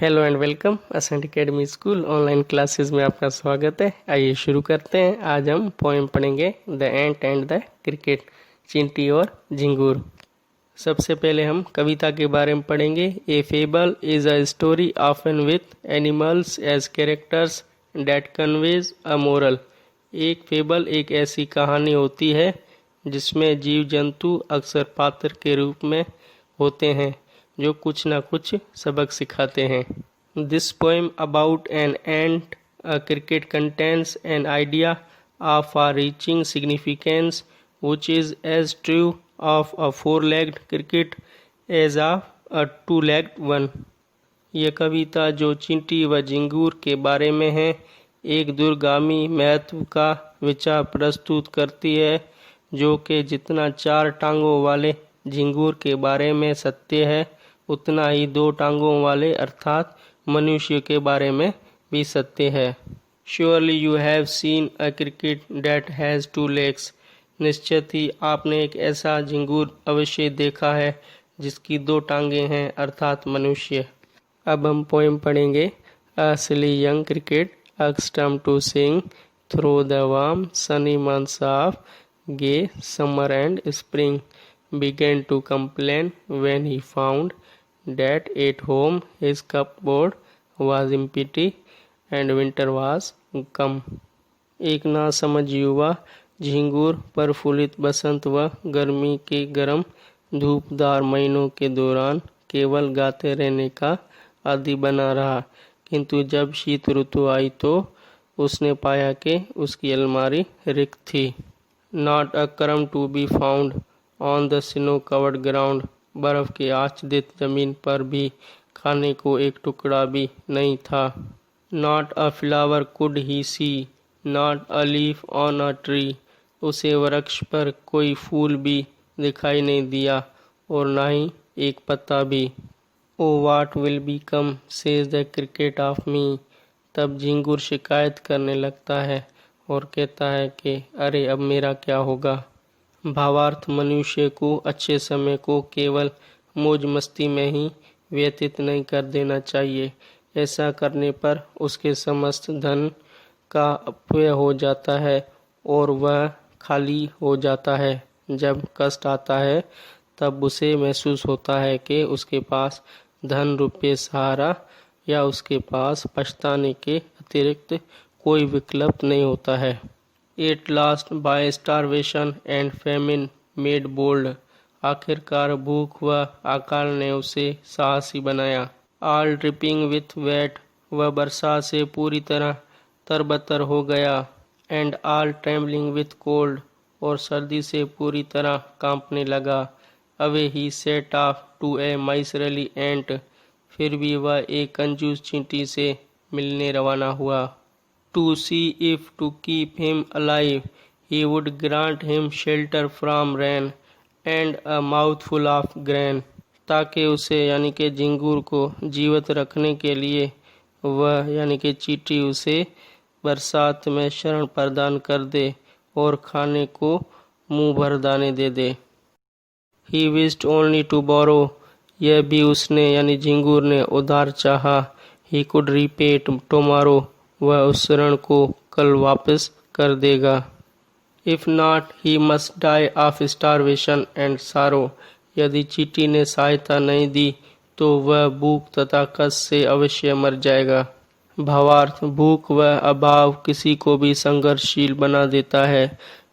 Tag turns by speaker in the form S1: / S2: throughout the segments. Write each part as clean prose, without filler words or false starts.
S1: Hello and welcome Ascent Academy school online classes में आपका स्वागत है। आइए शुरू करते हैं। आज हम पोएम पढ़ेंगे the ant and the cricket, चींटी और झिंगूर। सबसे पहले हम कविता के बारे में पढ़ेंगे। A fable is a story often with animals as characters that conveys a moral. एक फेबल एक ऐसी कहानी होती है जिसमें जीव जंतु अक्सर पात्र के रूप में होते हैं जो कुछ न कुछ सबक सिखाते हैं। This poem about an ant a cricket contains an idea of far-reaching significance which is as true of a four-legged cricket as of a two-legged one। यह कविता जो चींटी व झिंगूर के बारे में है एक दूरगामी महत्व का विचार प्रस्तुत करती है जो कि जितना चार टांगों वाले झिंगूर के बारे में सत्य है उतना ही दो टांगों वाले अर्थात मनुष्य के बारे में भी सत्य है। Surely you have seen a cricket that has two legs। निश्चित ही आपने एक ऐसा झिंगूर अवश्य देखा है जिसकी दो टांगें हैं अर्थात मनुष्य। अब हम पोएम पढ़ेंगे। A silly young cricket accustomed to sing through the warm sunny months of gay summer and spring began to complain when he found that at home his cupboard was empty and winter was come। एक नासमझ युवा झिंगूर प्रफुल्लित बसंत व गर्मी के गर्म धूपदार महीनों के दौरान केवल गाते रहने का आदी बना रहा, किंतु जब शीत ऋतु आई तो उसने पाया कि उसकी अलमारी रिक्त थी। Not a crumb to be found on the snow covered ground. बर्फ के आच्छादित जमीन पर भी खाने को एक टुकड़ा भी नहीं था। Not a flower could he see not a leaf on a tree. उसे वृक्ष पर कोई फूल भी दिखाई नहीं दिया और ना ही एक पत्ता भी। Oh what will become says the cricket of me. तब झिंगूर शिकायत करने लगता है और कहता है कि अरे अब मेरा क्या होगा। भावार्थ मनुष्य को अच्छे समय को केवल मौज मस्ती में ही व्यतीत नहीं कर देना चाहिए। ऐसा करने पर उसके समस्त धन का अपव्यय हो जाता है और वह खाली हो जाता है। जब कष्ट आता है तब उसे महसूस होता है कि उसके पास धन रुपये सहारा या उसके पास पछताने के अतिरिक्त कोई विकल्प नहीं होता है। At last by starvation and famine made bold. आखिरकार भूख व अकाल ने उसे साहसी बनाया। All dripping with wet. वह बरसात से पूरी तरह तरबतर हो गया। And all trembling with cold. और सर्दी से पूरी तरह कांपने लगा। Away he set off to a miserly ant. फिर भी वह एक कंजूस चींटी से मिलने रवाना हुआ। To see if to keep him alive he would grant him shelter from rain and a mouthful of grain। ताकि उसे यानी कि झिंगूर को जीवित रखने के लिए वह यानी कि चींटी उसे बरसात में शरण प्रदान कर दे और खाने को मुंह भर दाने दे दे। He wished only to borrow। यह भी उसने यानी झिंगूर ने उधार चाहा। He could repay tomorrow। वह उस ऋण को कल वापस कर देगा। If not he must die of starvation and sorrow. यदि चींटी ने सहायता नहीं दी तो वह भूख तथा कष्ट से अवश्य मर जाएगा। भावार्थ भूख व अभाव किसी को भी संघर्षशील बना देता है।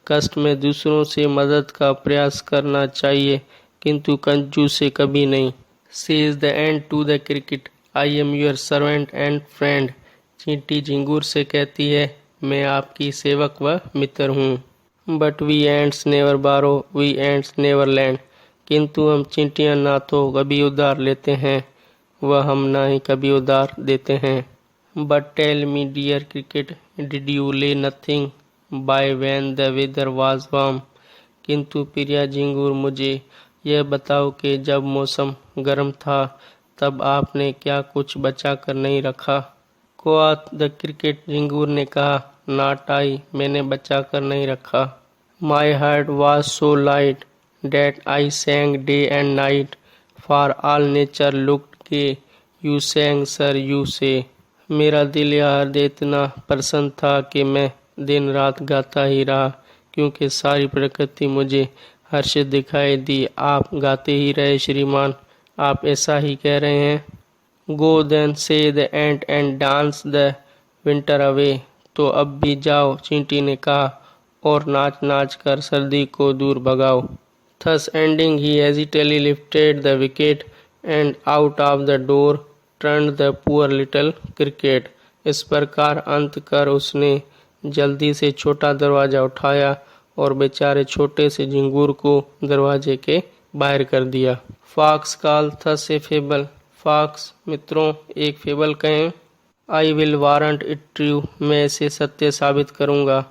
S1: कष्ट में दूसरों से मदद का प्रयास करना चाहिए किंतु कंजूस से कभी नहीं। Says the ant to the cricket I am your servant and friend. चींटी झिंगूर से कहती है मैं आपकी सेवक व मित्र हूँ। बट वी एंट्स नेवर बारो वी एंट्स नेवर लैंड। किंतु हम चींटियाँ ना तो कभी उधार लेते हैं व हम ना ही कभी उधार देते हैं। But tell me dear cricket did you lay nothing by when the weather was warm. किंतु प्रिया झिंगूर मुझे यह बताओ कि जब मौसम गर्म था तब आपने क्या कुछ बचा कर नहीं रखा। क्वाथ द क्रिकेट झिंगूर ने कहा नॉट आई। मैंने बचा कर नहीं रखा। My heart was so light that I sang day and night for all nature looked gay you sang sir you say. मेरा दिल या हृदय इतना प्रसन्न था कि मैं दिन रात गाता ही रहा, क्योंकि सारी प्रकृति मुझे हर्षित दिखाई दी। आप गाते ही रहे श्रीमान, आप ऐसा ही कह रहे हैं। गो देन से the ant and dance the winter away. तो अब भी जाओ, चींटी ने कहा, और नाच नाच कर सर्दी को दूर भगाओ। Thus ending, he hesitantly lifted the wicket, and out of the door turned the poor little cricket. इस प्रकार अंत कर उसने जल्दी से छोटा दरवाजा उठाया और बेचारे छोटे से झिंगूर को दरवाजे के बाहर कर दिया। Folks call thus a fable. Folks मित्रों एक फेबल कहें। I will warrant it true. मैं इसे सत्य साबित करूंगा।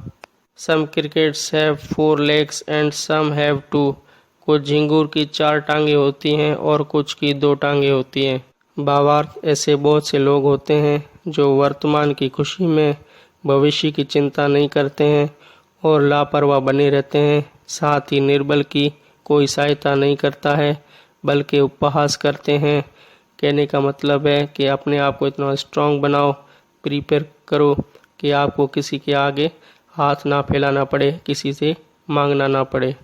S1: Some crickets have 4 legs and some have 2। कुछ झिंगूर की 4 टांगे होती हैं और कुछ की 2 टांगे होती हैं। भावार्थ, ऐसे बहुत से लोग होते हैं जो वर्तमान की खुशी में भविष्य की चिंता नहीं करते हैं और लापरवाह बने रहते हैं। साथ ही निर्बल की कोई सहायता नहीं करता है, बल्कि उपहास करते हैं। कहने का मतलब है कि अपने आप को इतना स्ट्रांग बनाओ, प्रिपेयर करो कि आपको किसी के आगे हाथ ना फैलाना पड़े, किसी से मांगना ना पड़े।